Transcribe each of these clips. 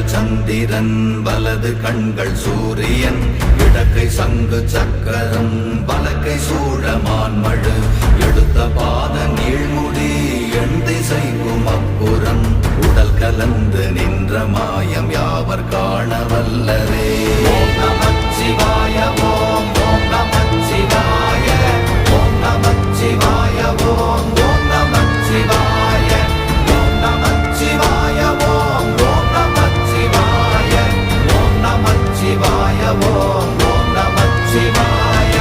இடங்கள் சந்திரன் வலது கண்கள் சூரியன் இடக்கை சங்கு சக்கரம் வலக்கை சூழமான்மழு எடுத்த பாத நீழ்முடி எண் திசைக்கும் அப்புறம் உடல் கலந்து நின்ற மாயம் யாவர் காண வல்லரே. ஓம் நமச்சிவாய ஓம் ஓம் நமச்சிவாய ஓம் நமச்சிவாய ஓம் ஓம் நமச்சிவாய ஓம் நமச்சிவாய ஓம் ஓம் நமச்சிவாய ஓம் நமச்சிவாய ஓம் ஓம் நமச்சிவாய.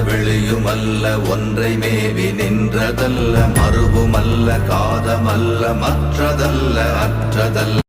வெளியுமல்ல ஒன்றை மேவி நின்றதல்ல மறுவுமல்ல காதமல்ல மற்றதல்ல அற்றதல்ல